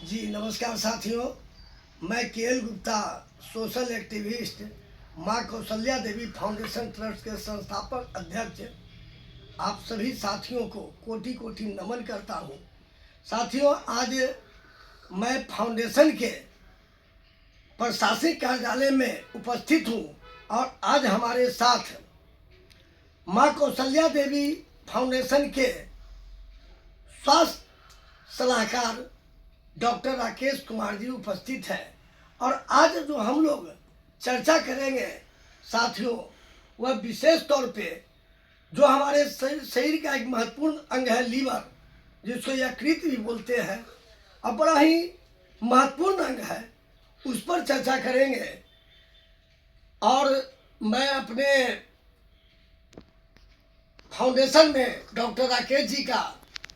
जी नमस्कार साथियों, मैं केएल गुप्ता, सोशल एक्टिविस्ट, माँ कौशल्या देवी फाउंडेशन ट्रस्ट के संस्थापक अध्यक्ष आप सभी साथियों को कोटि कोटि नमन करता हूँ। साथियों, आज मैं फाउंडेशन के प्रशासनिक कार्यालय में उपस्थित हूँ और आज हमारे साथ माँ कौशल्या देवी फाउंडेशन के स्वास्थ्य सलाहकार डॉक्टर राकेश कुमार जी उपस्थित हैं और आज जो हम लोग चर्चा करेंगे साथियों, वह विशेष तौर पे जो हमारे शरीर का एक महत्वपूर्ण अंग है लीवर, जिसको यकृत भी बोलते हैं और बड़ा ही महत्वपूर्ण अंग है, उस पर चर्चा करेंगे। और मैं अपने फाउंडेशन में डॉक्टर राकेश जी का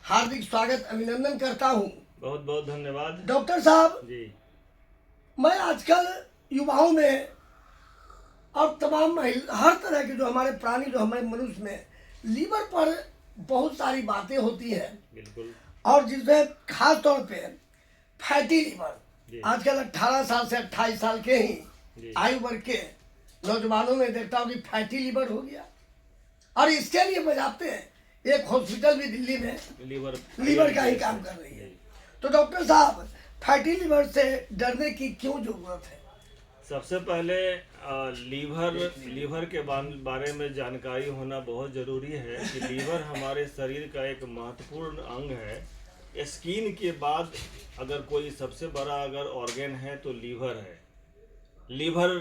हार्दिक स्वागत अभिनंदन करता हूँ। बहुत बहुत धन्यवाद डॉक्टर साहब जी। मैं आजकल युवाओं में और तमाम हर तरह के जो हमारे प्राणी जो हमारे मनुष्य में लीवर पर बहुत सारी बातें होती हैं, बिल्कुल। और जिसमें खास तौर पे फैटी लीवर आजकल 18 साल से 28 साल के ही आयु वर्ग के नौजवानों में देखता हूँ कि फैटी लीवर हो गया। और इसके लिए बजाते हैं एक हॉस्पिटल भी दिल्ली में लीवर का ही काम कर रही है। तो डॉक्टर साहब, फैटी लीवर से डरने की क्यों जरूरत है? सबसे पहले लीवर के बारे में जानकारी होना बहुत ज़रूरी है कि लीवर हमारे शरीर का एक महत्वपूर्ण अंग है। स्किन के बाद अगर कोई सबसे बड़ा अगर ऑर्गन है तो लीवर है। लीवर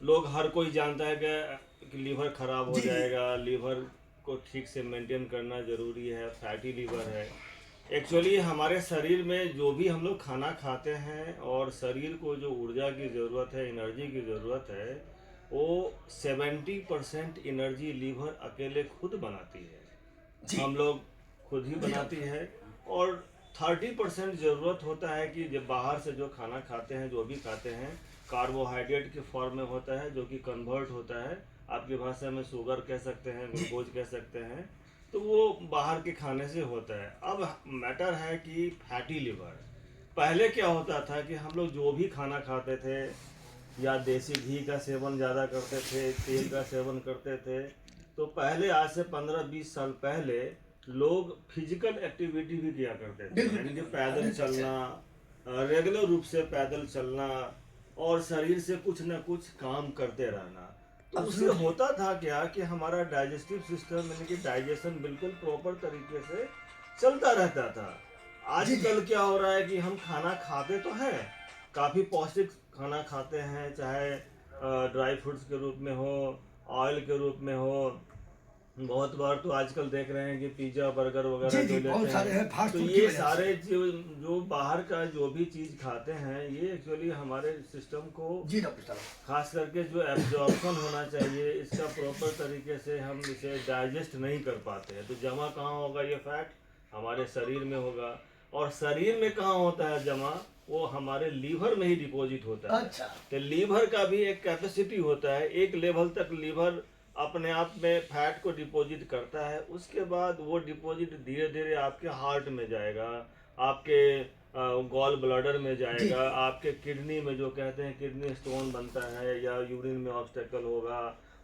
लोग हर कोई जानता है कि लीवर खराब हो जाएगा, लीवर को ठीक से मेंटेन करना ज़रूरी है, फैटी लीवर है। एक्चुअली हमारे शरीर में जो भी हम लोग खाना खाते हैं और शरीर को जो ऊर्जा की ज़रूरत है, एनर्जी की ज़रूरत है, वो 70% एनर्जी लीवर अकेले खुद बनाती है। हम लोग खुद ही बनाती है और 30% ज़रूरत होता है कि जब बाहर से जो खाना खाते हैं, जो भी खाते हैं, कार्बोहाइड्रेट के फॉर्म में होता है, जो कि कन्वर्ट होता है, आपकी भाषा में शुगर कह सकते हैं, ग्लूकोज कह सकते हैं, तो वो बाहर के खाने से होता है। अब मैटर है कि फैटी लिवर पहले क्या होता था कि हम लोग जो भी खाना खाते थे या देसी घी का सेवन ज़्यादा करते थे, तेल का सेवन करते थे, तो पहले आज से 15-20 साल पहले लोग फिजिकल एक्टिविटी भी किया करते थे, यानी कि पैदल चलना, रेगुलर रूप से पैदल चलना और शरीर से कुछ न कुछ काम करते रहना। तो उससे होता था क्या कि हमारा डाइजेस्टिव सिस्टम यानी कि डाइजेशन बिल्कुल प्रॉपर तरीके से चलता रहता था। आजकल क्या हो रहा है कि हम खाना खाते तो हैं, काफ़ी पौष्टिक खाना खाते हैं, चाहे ड्राई फ्रूट्स के रूप में हो, ऑयल के रूप में हो। बहुत बार तो आजकल देख रहे हैं कि पिज्ज़ा बर्गर वगैरह जो लेते हैं, तो ये सारे जो बाहर का जो भी चीज़ खाते हैं, ये एक्चुअली हमारे सिस्टम को खास करके जो एब्जॉर्प्शन होना चाहिए, इसका प्रॉपर तरीके से हम इसे डाइजेस्ट नहीं कर पाते हैं। तो जमा कहाँ होगा? ये फैट हमारे शरीर में होगा। और शरीर में कहाँ होता है जमा? वो हमारे लीवर में ही डिपॉजिट होता है। अच्छा। तो लीवर का भी एक कैपेसिटी होता है, एक लेवल तक लीवर अपने आप में फैट को डिपॉजिट करता है। उसके बाद वो डिपॉजिट धीरे धीरे आपके हार्ट में जाएगा, आपके गॉल ब्लैडर में जाएगा, आपके किडनी में जो कहते हैं किडनी स्टोन बनता है या यूरिन में ऑब्स्टेकल होगा,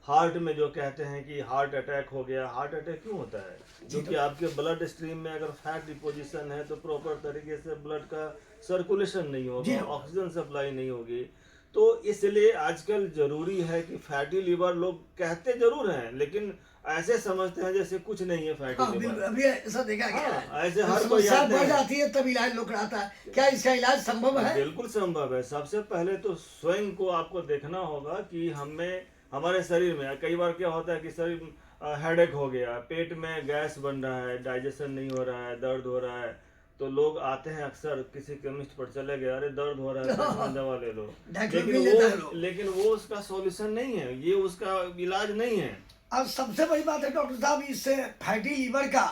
हार्ट में जो कहते हैं कि हार्ट अटैक हो गया। हार्ट अटैक क्यों होता है? क्योंकि आपके ब्लड स्ट्रीम में अगर फैट डिपोजिशन है तो प्रॉपर तरीके से ब्लड का सर्कुलेशन नहीं होगा, ऑक्सीजन सप्लाई नहीं होगी। तो इसलिए आजकल जरूरी है कि फैटी लिवर लोग कहते जरूर हैं, लेकिन ऐसे समझते हैं जैसे कुछ नहीं है फैटी लिवर। अभी ऐसा देखा गया ऐसे हर कोई बढ़ जाती है तब इलाज लोग कराता है। क्या इसका इलाज संभव है? बिल्कुल संभव है। सबसे पहले तो स्वयं को आपको देखना होगा कि हमारे शरीर में कई बार क्या होता है कि शरीर हेडेक हो गया, पेट में गैस बन रहा है, डाइजेशन नहीं हो रहा है, दर्द हो रहा है, तो लोग आते हैं अक्सर किसी केमिस्ट पर चले गए, अरे दर्द हो रहा है दवा ले लो, लेकिन वो उसका सॉल्यूशन नहीं है, ये उसका इलाज नहीं है। अब सबसे बड़ी बात है डॉक्टर साहब, इससे फैटी लीवर का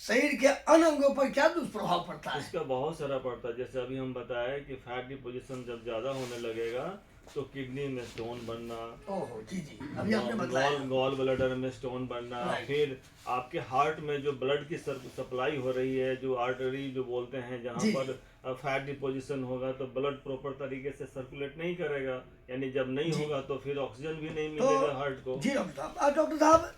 शरीर के अन्य अंगों पर क्या दुष्प्रभाव पड़ता है? इसका बहुत सारा पड़ता है। जैसे अभी हम बताएं कि फैट डिपोजिशन जब ज़्यादा होने लगेगा तो किडनी में स्टोन बनना, ओहो जी जी, अभी आपने बताया। गॉल ब्लैडर में स्टोन बनना, Right. फिर आपके हार्ट में जो ब्लड की सप्लाई हो रही है, जो आर्टरी जो बोलते हैं, जहाँ जी। पर फैट डिपोजिशन होगा तो ब्लड प्रॉपर तरीके से सर्कुलेट नहीं करेगा, यानी जब नहीं जी। होगा तो फिर ऑक्सीजन भी नहीं तो मिलेगा हार्ट को। जी डॉक्टर साहब, डॉक्टर साहब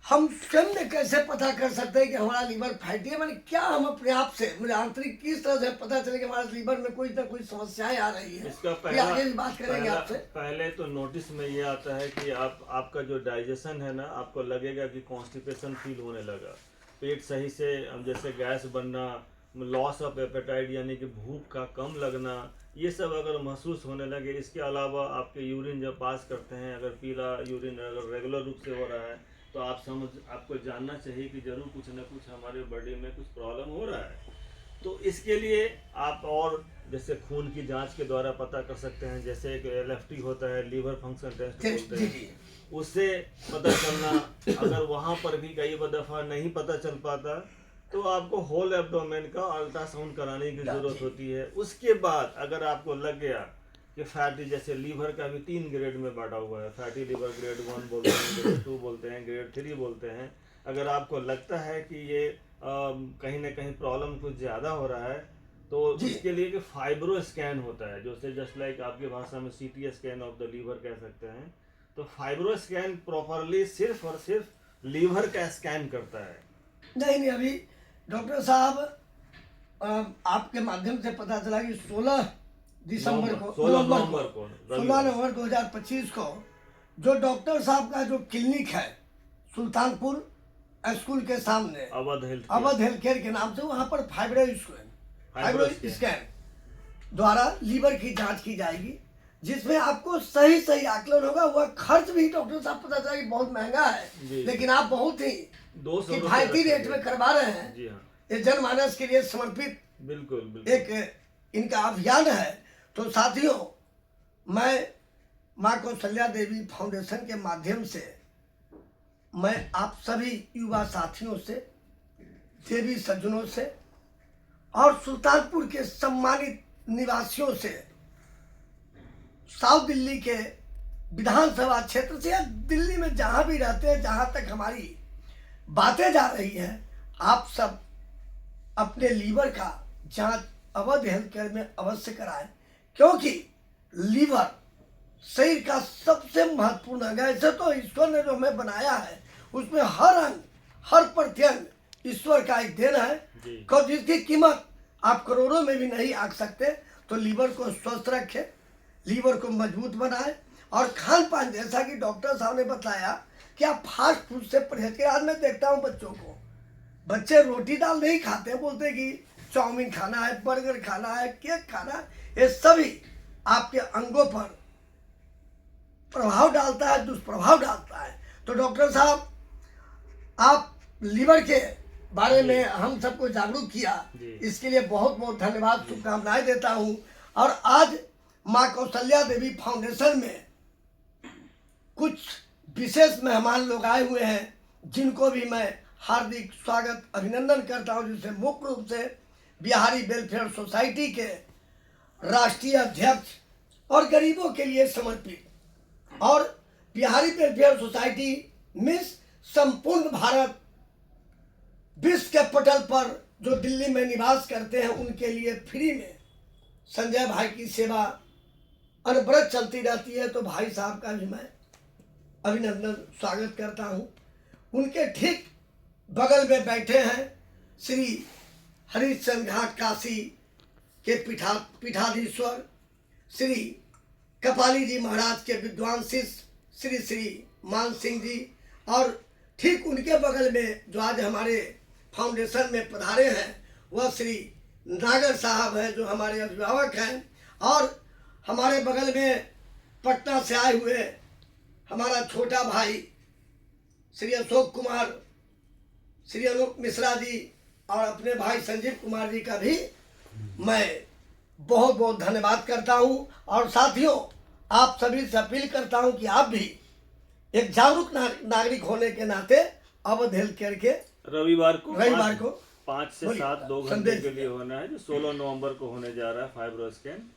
हम स्वयं में कैसे पता कर सकते हैं कि हमारा लीवर फैटी है? मैंने क्या हम अपने आप से, मुझे आंतरिक किस तरह से पता चले कि हमारे लीवर में कोई ना कोई समस्याएं आ रही है? इसका ये आगे भी बात करेंगे आपसे। पहले तो नोटिस में ये आता है कि आपका जो डाइजेशन है ना, आपको लगेगा कि कॉन्स्टिपेशन फील होने लगा, पेट सही से, जैसे गैस बनना, लॉस ऑफ एपेटाइट यानी कि भूख का कम लगना, ये सब अगर महसूस होने लगे। इसके अलावा आपके यूरिन जब पास करते हैं, अगर पीला यूरिन अगर रेगुलर रूप से हो रहा है तो आपको जानना चाहिए कि जरूर कुछ ना कुछ हमारे बॉडी में कुछ प्रॉब्लम हो रहा है। तो इसके लिए आप और जैसे खून की जांच के द्वारा पता कर सकते हैं, जैसे एक LFT होता है, लीवर फंक्शन टेस्ट बोलते हैं, उससे पता चलना। अगर वहाँ पर भी कई दफ़ा नहीं पता चल पाता तो आपको होल एब्डोमेन का अल्ट्रासाउंड कराने की ज़रूरत होती है। उसके बाद अगर आपको लग गया कि फैटी, जैसे लीवर का भी 3 ग्रेड में बांटा हुआ है, फैटी लीवर ग्रेड 1 बोलते हैं, ग्रेड 2 बोलते हैं, ग्रेड 3 बोलते हैं। अगर आपको लगता है कि ये कहीं ना कहीं प्रॉब्लम कुछ ज़्यादा हो रहा है तो इसके लिए कि फाइब्रो स्कैन होता है, जो से जस्ट लाइक आपकी भाषा में CT scan of the liver कह सकते हैं। तो फाइब्रो स्कैन प्रॉपरली सिर्फ और सिर्फ लीवर का स्कैन करता है। नहीं, अभी डॉक्टर साहब आपके माध्यम से पता चला कि 16 नवंबर 2025 को जो डॉक्टर साहब का जो क्लिनिक है सुल्तानपुर स्कूल के सामने, अवध हेल्थ केयर के नाम से, वहाँ पर फाइब्रो स्कैन द्वारा लीवर की जांच की जाएगी, जिसमें आपको सही सही आकलन होगा। वह खर्च भी डॉक्टर साहब पता चला कि बहुत महंगा है, लेकिन आप बहुत ही किफायती रेट में करवा रहे हैं। जी हाँ, ये जनमानस के लिए समर्पित बिल्कुल एक इनका अभियान है। तो साथियों, मैं माँ कौशल्या देवी फाउंडेशन के माध्यम से मैं आप सभी युवा साथियों से, देवी सज्जनों से और सुल्तानपुर के सम्मानित निवासियों से, साउथ दिल्ली के विधानसभा क्षेत्र से या दिल्ली में जहाँ भी रहते हैं, जहाँ तक हमारी बातें जा रही हैं, आप सब अपने लीवर का जांच अवध हेल्थ केयर में अवश्य कराएं, क्योंकि लीवर शरीर का सबसे महत्वपूर्ण अंग है। ऐसे तो ईश्वर ने जो हमें बनाया है उसमें हर अंग, हर प्रत्यंग ईश्वर का एक देन है, जिसकी कीमत आप करोड़ों में भी नहीं आंक सकते। तो लीवर को स्वस्थ रखें, लीवर को मजबूत बनाएं, और खान पान जैसा कि डॉक्टर साहब ने बताया कि आप फास्ट फूड से परहेज करें। आज मैं देखता हूँ बच्चों को, बच्चे रोटी दाल नहीं खाते, बोलते कि चाउमीन खाना है, बर्गर खाना है, केक खाना है। ये सभी आपके अंगों पर प्रभाव डालता है, दुष्प्रभाव डालता है। तो डॉक्टर साहब, आप लीवर के बारे में हम सबको जागरूक किया, इसके लिए बहुत बहुत धन्यवाद, शुभकामनाएं देता हूं। और आज माँ कौशल्या देवी फाउंडेशन में कुछ विशेष मेहमान लोग आए हुए हैं, जिनको भी मैं हार्दिक स्वागत अभिनंदन करता हूं, जिससे मुख्य रूप से बिहारी वेलफेयर सोसाइटी के राष्ट्रीय अध्यक्ष और गरीबों के लिए समर्पित, और बिहारी वेलफेयर सोसाइटी मिस संपूर्ण भारत विश्व के पटल पर जो दिल्ली में निवास करते हैं, उनके लिए फ्री में संजय भाई की सेवा अनवरत चलती रहती है। तो भाई साहब का भी मैं अभिनंदन स्वागत करता हूं। उनके ठीक बगल में बैठे हैं श्री हरिश्चंद्र घाट काशी के पीठाधीश्वर श्री कपाली जी महाराज के विद्वान शिष्य श्री श्री मान सिंह जी, और ठीक उनके बगल में जो आज हमारे फाउंडेशन में पधारे हैं वह श्री नागर साहब हैं, जो हमारे अभिभावक हैं। और हमारे बगल में पटना से आए हुए हमारा छोटा भाई श्री अशोक कुमार, श्री अनूप मिश्रा जी, और अपने भाई संजीव कुमार जी का भी मैं बहुत बहुत धन्यवाद करता हूं। और साथियों, आप सभी से अपील करता हूं कि आप भी एक जागरूक नागरिक होने के नाते अवध हेल्थ केयर के रविवार को 5 से 7 2 घंटे संदेश के लिए होना है, जो 16 नवंबर को होने जा रहा है फाइब्रो स्कैन।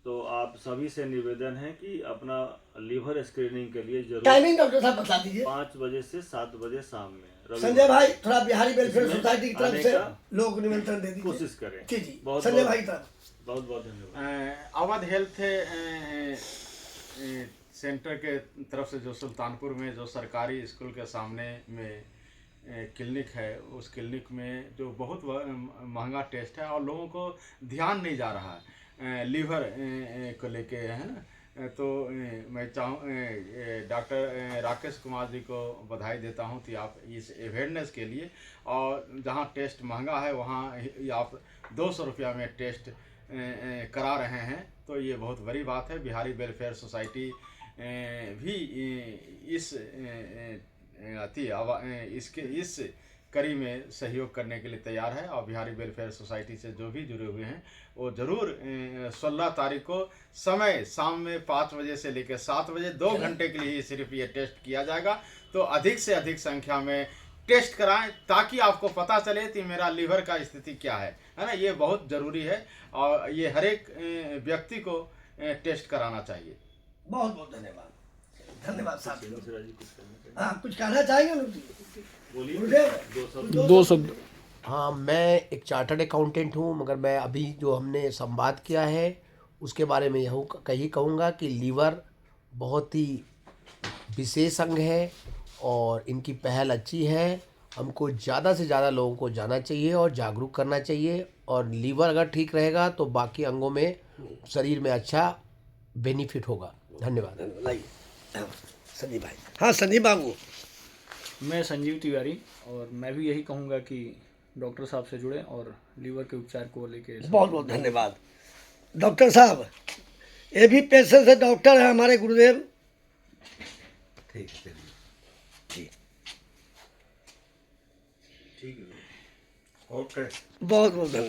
तो आप सभी से निवेदन है कि अपना लीवर स्क्रीनिंग के लिए जरूर टाइमिंग डॉक्टर साहब बता दीजिए। 5 बजे से 7 बजे शाम में रविवार संजय भाई थोड़ा बिहारी वेलफेयर इसमें सोसाइटी की तरफ आने से का लोगों को निमंत्रण दे दीजिए। कोशिश करें। जी जी, बहुत संजय भाई की तरफ। बहुत बहुत धन्यवाद। अवध हेल्थ सेंटर के तरफ से जो सुल्तानपुर में जो सरकारी स्कूल के सामने में क्लिनिक है, उस क्लिनिक में जो बहुत महंगा टेस्ट है और लोगों को ध्यान नहीं जा रहा है लीवर को लेके, है ना। तो मैं डॉक्टर राकेश कुमार जी को बधाई देता हूं कि आप इस अवेयरनेस के लिए, और जहां टेस्ट महंगा है वहां आप 200 रुपया में टेस्ट करा रहे हैं, तो ये बहुत बड़ी बात है। बिहारी वेलफेयर सोसाइटी भी इस कड़ी में सहयोग करने के लिए तैयार है, और बिहारी वेलफेयर सोसाइटी से जो भी जुड़े हुए हैं वो ज़रूर 16 तारीख को समय शाम में 5 बजे से लेकर 7 बजे 2 घंटे के लिए ही सिर्फ ये टेस्ट किया जाएगा। तो अधिक से अधिक संख्या में टेस्ट कराएं ताकि आपको पता चले कि मेरा लीवर का स्थिति क्या है ना। ये बहुत ज़रूरी है और ये हर एक व्यक्ति को टेस्ट कराना चाहिए। बहुत बहुत धन्यवाद, धन्यवाद साहब। मिश्रा जी कुछ कहना चाहिए? हाँ, कुछ कहना चाहेंगे बोलिए, गुरुदेव? दो शब्द। हाँ, मैं एक चार्टर्ड अकाउंटेंट हूँ, मगर मैं अभी जो हमने संवाद किया है उसके बारे में यही कहूँगा कि लीवर बहुत ही विशेष अंग है और इनकी पहल अच्छी है। हमको ज़्यादा से ज़्यादा लोगों को जाना चाहिए और जागरूक करना चाहिए, और लीवर अगर ठीक रहेगा तो बाकी अंगों में शरीर में अच्छा बेनिफिट होगा। धन्यवाद। लाइए संजीव भाई। हाँ संजीव बाबू। मैं संजीव तिवारी, और मैं भी यही कहूँगा कि डॉक्टर साहब से जुड़ें और लीवर के उपचार को लेके। बहुत बहुत धन्यवाद डॉक्टर साहब। ये भी पेशे से डॉक्टर है हमारे गुरुदेव। ठीक है, ठीक है, ओके, बहुत बहुत धन्यवाद।